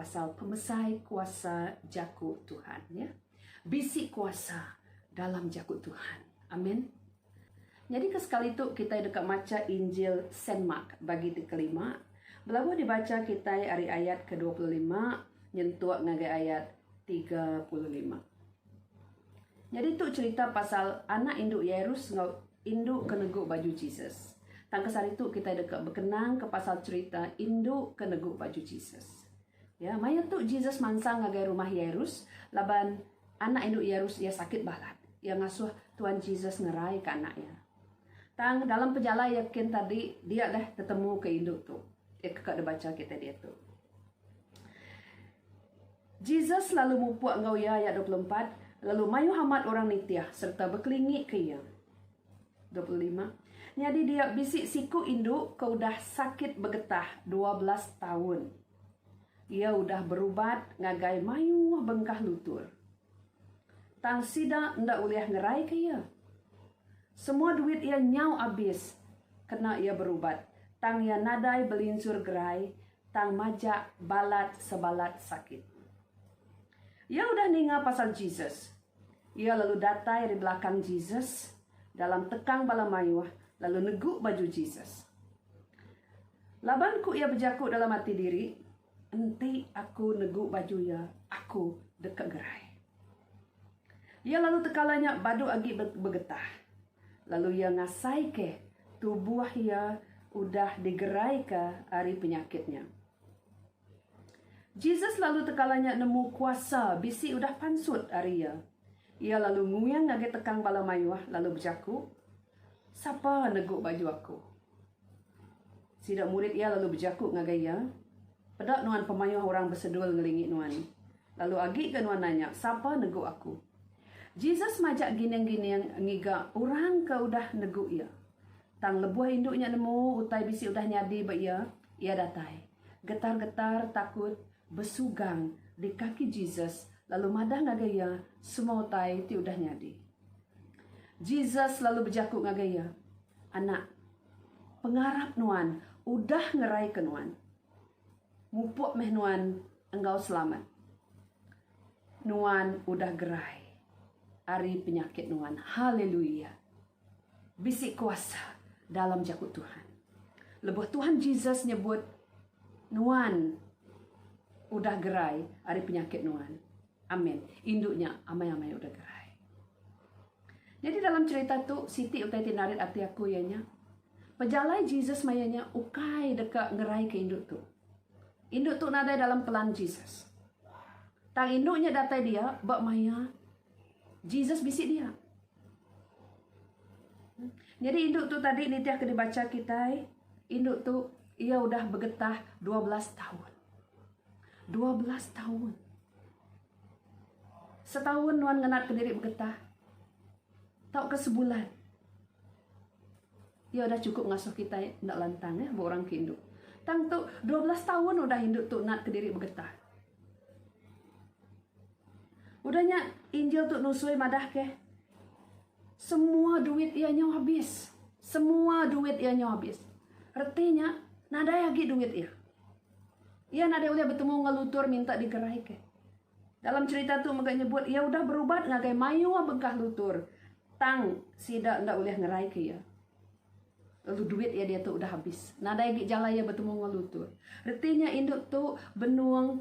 pasal pemesai kuasa jakut Tuhan, ya. Bisi kuasa dalam jakut Tuhan. Amin. Jadi sekali itu kita dekat maca Injil Saint Mark bagi kelima. Belagu dibaca kita dari ayat ke-25 nyentuh ngagai ayat 35. Jadi itu cerita pasal anak induk Yairus induk keneguk baju Jesus. Tangkasar itu kita dekat berkenang ke pasal cerita induk keneguk baju Jesus. Ya, maya tu Jesus mansang ngagai rumah Yairus, laban anak induk Yairus ia sakit balat. Ia ngasuh Tuhan Jesus ngerai ke anaknya. Tang dalam perjalanan yakin tadi dia dah ketemu ke induk tu. Kakak dah baca kita dia tu. Jesus lalu mupuk engkau ya ayat 24. Lalu mayu hamat orang nitiah serta berkelingik ke ia. 25. Jadi dia bisik siku induk kau dah sakit bergetah 12 tahun. Ia udah berubat ngagai mayu bengkah lutur. Tang sida ndak uliah ngerai ke ia. Semua duit ia nyau habis kena ia berubat. Tang ia nadai belinsur gerai, tang majak balat sebalat sakit. Ia udah ninga pasal Jesus. Ia lalu datai di belakang Jesus dalam tekang bala mayuah, lalu neguk baju Jesus. Labanku ia berjakut dalam hati diri, enti aku neguk baju ia, aku dekat gerai. Ia lalu tekalanya badu agi bergetah. Lalu ia ngasai ke tubuh ia udah digerai ke hari penyakitnya. Jesus lalu tekalanya nemu kuasa bisi udah pansut hari ia. Ia lalu nguyang ngage tekang bala mayuah lalu berjaku, siapa neguk baju aku? Sidak murid ia lalu berjaku ngage ia. Pedak nuan pemayuah orang bersedul ngelingit nuan. Lalu agi ke nuan nanya, siapa neguk aku? Jesus majak gineng-gineng ngiga orang ke udah neguk ia. Tang lebuah induknya nemu utai bisi udah nyadi ba ia datai. Getar-getar takut bersugang di kaki Jesus lalu madah ngagaya semua utai ti udah nyadi. Jesus lalu berjakuk ngagaya, anak pengarap nuan udah ngerai ke nuan. Mupuk meh nuan engkau selamat. Nuan udah gerai. Ari penyakit nuan. Haleluya. Bisik kuasa dalam jakut Tuhan. Lebuh Tuhan Jesus nyebut nuan udah gerai ari penyakit nuan. Amin. Induknya amai-amai udah gerai. Jadi dalam cerita tu Siti utai tinarit ati aku ianya. Pejalai Jesus mayanya ukai dekat ngerai ke induk tu. Induk tu nadai dalam pelan Jesus. Tang induknya datai dia bak maya Jesus bisik dia. Jadi induk tu tadi nitiah ke dibaca kita. Induk tu ia udah bergetah 12 tahun. 12 tahun. Setahun nuan ngenat ke diri bergetah. Tak ke sebulan. Ia udah cukup ngasuh kita ndak lantang ya bu orang ke induk. Tang tu 12 tahun udah induk tu nat ke diri bergetah. Udahnya Injil tu nusui madah ke. Semua duit ianya habis. Semua duit ianya habis. Artinya nadai lagi duit ia. Ia nadai boleh bertemu ngelutur minta digerai ke. Dalam cerita tu mereka nyebut ia udah berubat ngagai mayu bengkah lutur. Tang sida ndak boleh ngerai ke ia. Lalu duit ia dia tu udah habis. Nadai lagi jalan ia bertemu ngelutur. Artinya induk tu benuang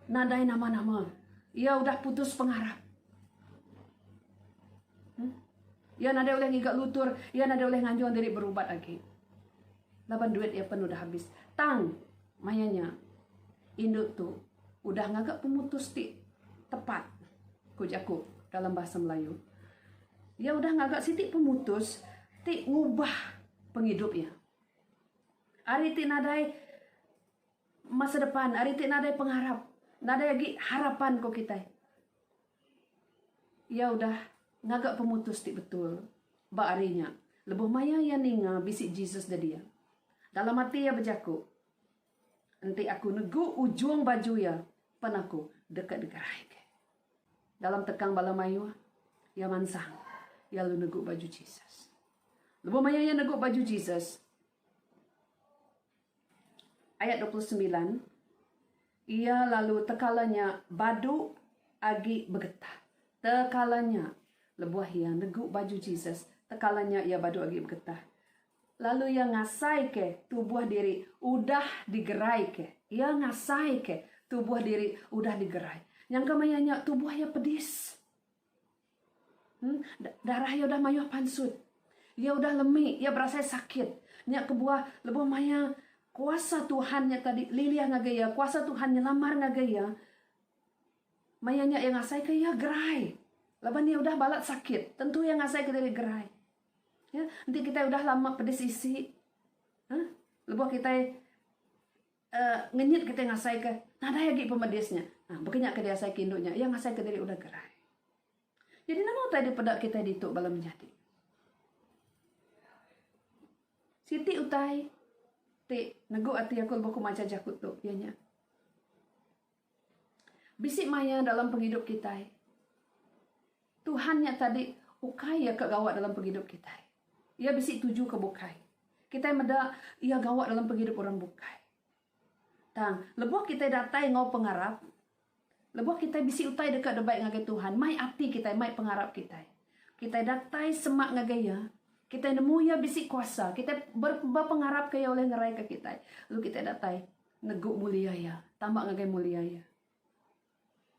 nadai nama-nama. Ia udah putus pengharap. Ia nada oleh ngigak lutur. Ia nada oleh nganjuan diri berubat lagi. Laban duit ia pun udah habis. Tang mayanya induk tu udah ngagak pemutus ti tepat. Kujaku dalam bahasa Melayu. Ia udah ngagak sitik pemutus ti ngubah penghidupnya. Ari ti nadai masa depan. Ari ti nadai pengharap. Nada lagi harapan kok kita. Ya udah ngagak pemutus ti betul. Ba arinya. Lebuh maya ya ninga bisik Jesus dah dia. Dalam hati ya berjaku. Nanti aku negu ujung baju ya. Pan aku dekat-dekat. Dalam tekang bala mayu. Ya mansang. Ya lu negu baju Jesus. Lebuh maya ya negu baju Jesus. Ayat 29. Ia lalu tekalanya badu agi bergetah. Tekalanya lebuah yang neguk baju Jesus. Tekalanya ia badu agi bergetah. Lalu ia ngasai ke tubuh diri udah digerai ke. Ia ngasai ke tubuh diri udah digerai. Yang kemayanya tubuh ia pedis. Darah ia udah mayuh pansut. Ia udah lemik, ia berasa sakit. Nya kebuah lebuh maya kuasa Tuhannya tadi liliah ngagaya, kuasa Tuhannya lamar ngagaya. Mayanya yang ngasai ke ia gerai. Laban dia udah balat sakit, tentu yang ngasai ke diri gerai. Ya, nanti kita udah lama pedis isi. Lebuh kita ngenyit kita ngasai ke nada lagi pemedisnya. Nah, bekenyak ke dia ngasai ke induknya, yang ngasai ke diri udah gerai. Jadi nama tadi pedak kita dituk balam menjadi. Siti utai ti nego ati aku lebuh kumaca jakut tu ianya. Bisik maya dalam penghidup kita. Tuhannya tadi ukai ya ke gawat dalam penghidup kita. Ia bisik tuju ke bukai. Kita meda ia gawat dalam penghidup orang bukai. Tang, lebuh kita datai ngau pengarap. Lebuh kita bisik utai dekat debaik ngagai Tuhan. Mai ati kita, mai pengarap kita. Kita datai semak ngagaya. Kita nemu ya bisik kuasa. Kita berpengarap kaya oleh ngerai ke kita. Lalu kita datai neguk mulia ya. Tambah ngagai mulia ya.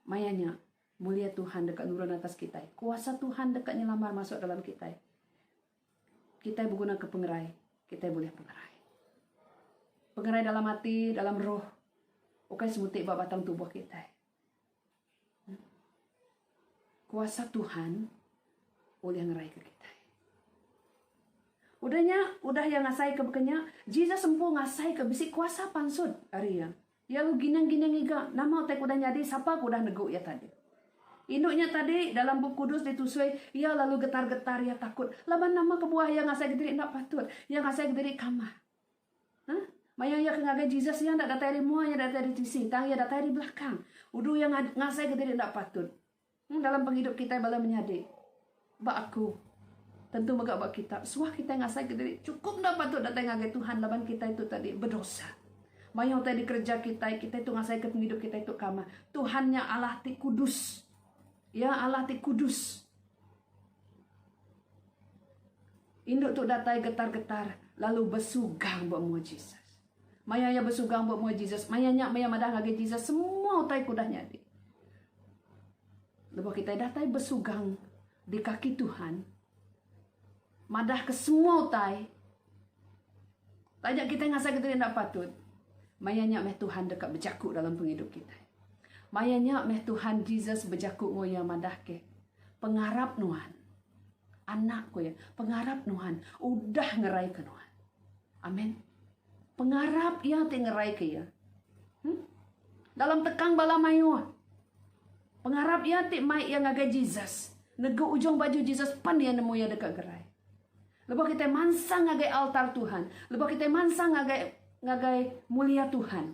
Mayanya mulia Tuhan dekat nurun atas kita. Kuasa Tuhan dekat nyelamar masuk dalam kita. Kita berguna ke pengerai. Kita boleh pengerai. Pengerai dalam hati, dalam roh. Bukan semutik batang tubuh kita. Kuasa Tuhan boleh ngerai ke kita. Udah yang ngasai ke bekenya. Jesus sempuh ngasai ke bisik kuasa pansud. Arya. Ya lu ginang-ginang iga. Nama otak udah nyadi. Siapa aku udah neguk ya tadi. Induknya tadi dalam buku kudus ditusui. Ia lalu getar-getar. Ya takut. Laban nama kebuah yang ngasai ke diri nak patut. Yang ngasai ke diri kamar. Maya ya kengagai Jesus yang tak datang dari mua. Yang datang dari sisi. Tang ya datang dari belakang. Udu yang ngasai ke diri nak patut. Dalam penghidup kita bala menyadi. Bak aku. Tentu megak bak kita. Suah kita ngasai ke diri. Cukup dah patut datang ngagai Tuhan. Laban kita itu tadi berdosa. Maya tadi kerja kita itu ngasai ke penghidup kita itu kamar. Tuhannya Allah ti kudus. Ya Allah ti kudus. Induk tu datai getar-getar. Lalu bersugang buat mua Jesus. Maya ya bersugang buat mua Jesus. Maya madah ngagai Jesus. Semua utai kudah nyadi. Lepas kita datai bersugang di kaki Tuhan. Madah ke semua utai. Tajak kita ngasai kita tidak patut. Mayanya meh Tuhan dekat berjakuk dalam penghidup kita. Mayanya meh Tuhan Jesus berjakuk ngoya madah ke. Pengarap Nuhan. Anakku ya. Pengarap Nuhan. Udah ngerai ke Nuhan. Amin. Pengarap ya te ngerai ke ya. Dalam tekang bala mayu. Pengarap ya te mai yang ngagai Jesus. Nego ujung baju Jesus pan dia nemu ya dekat gerai. Lepas kita mansang ngagai altar Tuhan. Lepas kita mansang ngagai mulia Tuhan.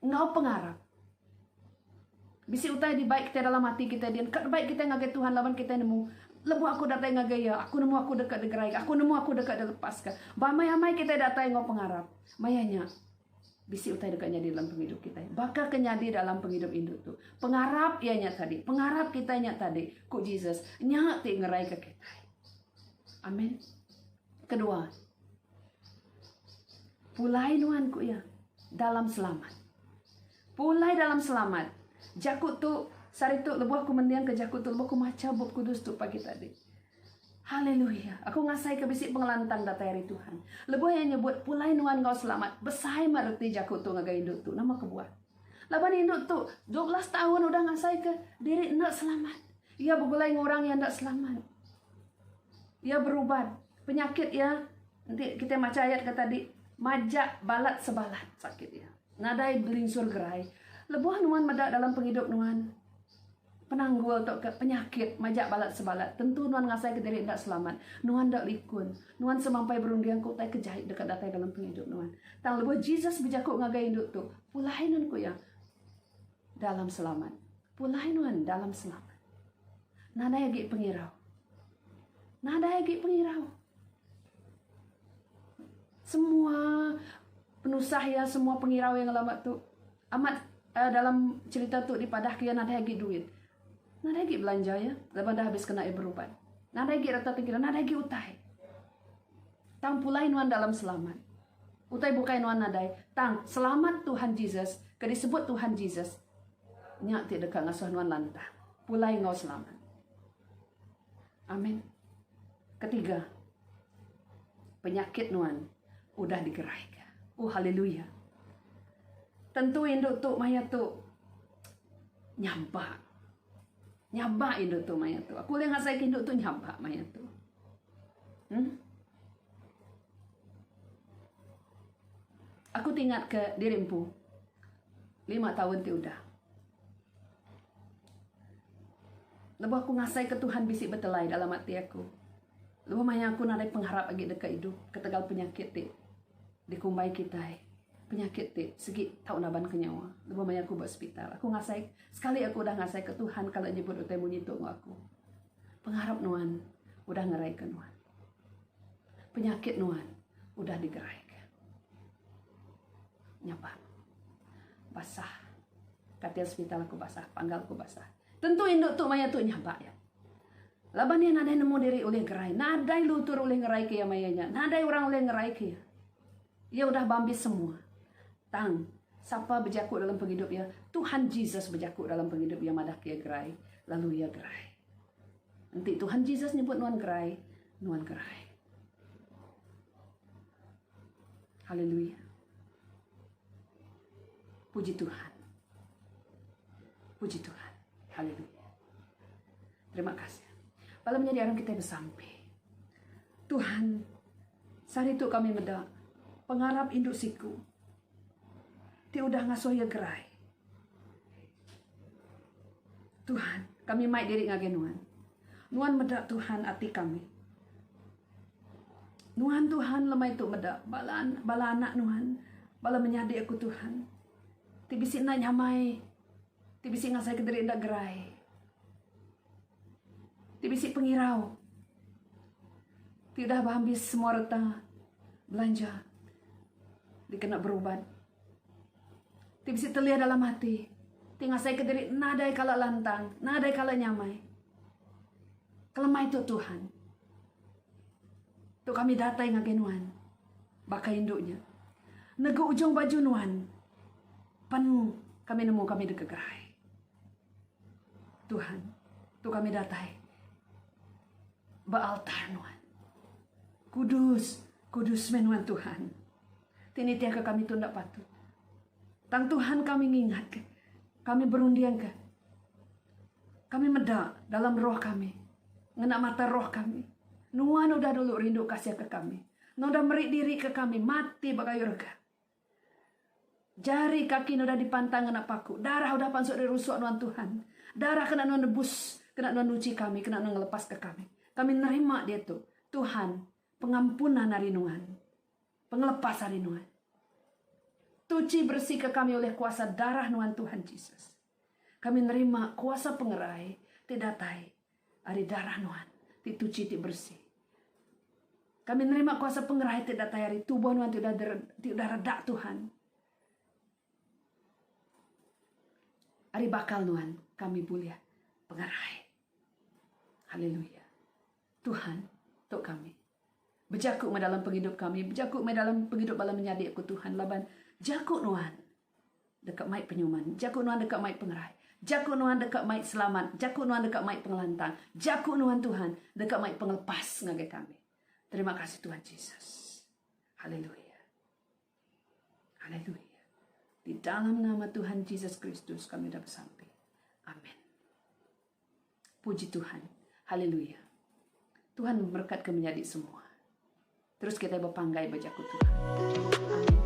Ngau pengarap. Bisi utai di baik kita dalam hati kita dia. Baik kita ngagai Tuhan lawan kita nemu. Lepas aku datang ngagai ya. Aku nemu aku dekat gerai. Aku nemu aku dekat lepaskan. Bamai-amai kita datang ngau pengarap. Mayanya. Bisi utai dekatnya di dalam penghidup kita. Bakal kenyadi dalam penghidup induk tu. Pengarap ianya tadi. Pengarap kitanya tadi. Ku Jesus. Nyak ti ngerai ke kita. Amin. Kedua. Pulai Nuhan ku ya. Dalam selamat. Pulai dalam selamat. Jakut tu. Sari tu lebuh aku mendiang ke jakut tu. Lebuh aku maca bab kudus tu pagi tadi. Haleluya. Aku ngasai ke bisik pengelantang datang dari Tuhan. Lebuh yang nyebut pulai Nuhan kau selamat. Besai marti jakut tu ngagai induk tu. Nama kebuah. Laban induk tu 12 tahun udah ngasai ke diri nak selamat. Ia bergulai ngorang yang tak selamat. Ia berubat. Penyakit ya. Nanti kita maca ayat ke tadi. Majak balat sebalat sakit ya. Nadai belingsur gerai. Lebuh Nuhan medak dalam penghidup Nuhan. Penanggul untuk ke penyakit majak balat sebalat. Tentu Nuhan ngasai ke diri tidak selamat. Nuhan tak likun. Nuhan semampai berundiang ku tai kejahit dekat datai dalam penghidup Nuhan. Tang lebuh Jesus berjakuk ngagai induk tu. Pulai Nuhan ku ya. Dalam selamat. Pulai Nuhan dalam selamat. Nada lagi pengirau. Nada lagi pengirau. Semua penusah ya, semua pengirau yang lama tu amat dalam cerita tu di padah kia nada lagi duit. Nada lagi belanja ya. Lepas dah habis kena berubat. Nada lagi rata tinggi, nada lagi utai. Tang pulai nuan dalam selamat. Utai bukai nuan nadai. Tang selamat Tuhan Yesus. Ke disebut Tuhan Yesus. Nyak ti dekat ngasuh nuan lantang. Pulai ngau selamat. Amin. Ketiga, penyakit nuan udah digeraikan. Haleluya. Tentu induk tu maya tu nyampak. Nyabak induk tu maya tu. Aku lihat ngasai induk tu nyabak maya tu. Aku tingat ke dirimpu 5 tahun ti udah. Lepas aku ngasai ke Tuhan bisik betelai dalam hati aku. Lepas maya aku nadai pengharap lagi dekat hidup. Ketegal penyakit ti dikumbai kita. Penyakit ti segi tau naban ke nyawa. Lepas maya aku buat hospital. Aku ngasai, sekali aku udah ngasai ke Tuhan kalau nyebut utai munyitu aku. Pengharap nuan udah ngerai ke nuan. Penyakit nuan udah digerai. Nyapa basah katil hospital aku basah, panggal aku basah. Tentu induk tu maya tu nyapa ya. Laban dia nadai nemu diri oleh gerai, nadai lutur oleh gerai ke ya mayanya, nadai orang oleh gerai ke ya. Ya udah bambis semua. Tang siapa berjaku dalam penghidup ya? Tuhan Yesus berjaku dalam penghidup ya madah ke gerai, lalu ya gerai. Nanti Tuhan Yesus nyebut nuan gerai, nuan gerai. Haleluya. Puji Tuhan. Puji Tuhan. Haleluya. Terima kasih. Kalau menjadi orang kita bersampai. Tuhan, saat itu kami medak. Pengharap induk siku. Ti udah ngasuh ya gerai. Tuhan, kami mai diri ngagen nuan. Nuan medak Tuhan hati kami. Nuan Tuhan lemai tu medak. Bala anak nuan. Bala menyadi aku Tuhan. Ti bisi nak nyamai. Ti bisi ngasai ke diri ndak gerai. Ti bisi pengirau. Ti dah habis semua reta belanja. Dikena berubat. Ti bisi telia dalam hati. Ti ngasai ke diri nadai kala lantang, nadai kala nyamai. Kelemai tu Tuhan. Tu kami datai ngagenuan. Bakai induknya. Nego ujung baju nuan. Penuh kami nemu kami dekat gerai. Tuhan, tu kami datai. Baaltar nuan. Kudus, kudus menuan Tuhan. Tini tiaka kami tu ndak patut. Tang Tuhan kami ngingat ke. Kami berundian ke. Kami medak dalam roh kami. Ngena mata roh kami. Nuan udah dulu rindu kasih ke kami. Nuan merik diri ke kami. Mati bagai urga. Jari kaki udah dipantang kena paku. Darah udah pansuk dari rusuk nuan Tuhan. Darah kena nuan nebus. Kena nuan nuci kami. Kena nuan ngelepas ke kami. Kami nerima dia tu. Tuhan. Pengampunan hari nuan. Pengelepas hari nuan. Tuci bersih ke kami oleh kuasa darah nuan Tuhan Yesus. Kami nerima kuasa pengerai. Tidak tai. Hari darah nuan. Dituci, ti bersih. Kami nerima kuasa pengerai. Tidak tai hari tubuh nuan. Tidak redak Tuhan. Hari bakal nuan kami mulia pengerai. Haleluya. Tuhan untuk kami. Berjakuk dalam penghidup kami. Berjakuk dalam penghidup bala menyadik aku Tuhan. Laban jakuk nuan dekat mai penyuman. Jakuk nuan dekat mai pengerai. Jakuk nuan dekat mai selamat. Jakuk nuan dekat mai pengelantang. Jakuk nuan Tuhan dekat mai pengelepas ngagai kami. Terima kasih Tuhan Yesus. Haleluya. Haleluya. Di dalam nama Tuhan Yesus Kristus kami dah bersampai. Amin. Puji Tuhan. Haleluya. Tuhan memberkati menjadi semua. Terus kita berpanggai baca Tuhan. Amin.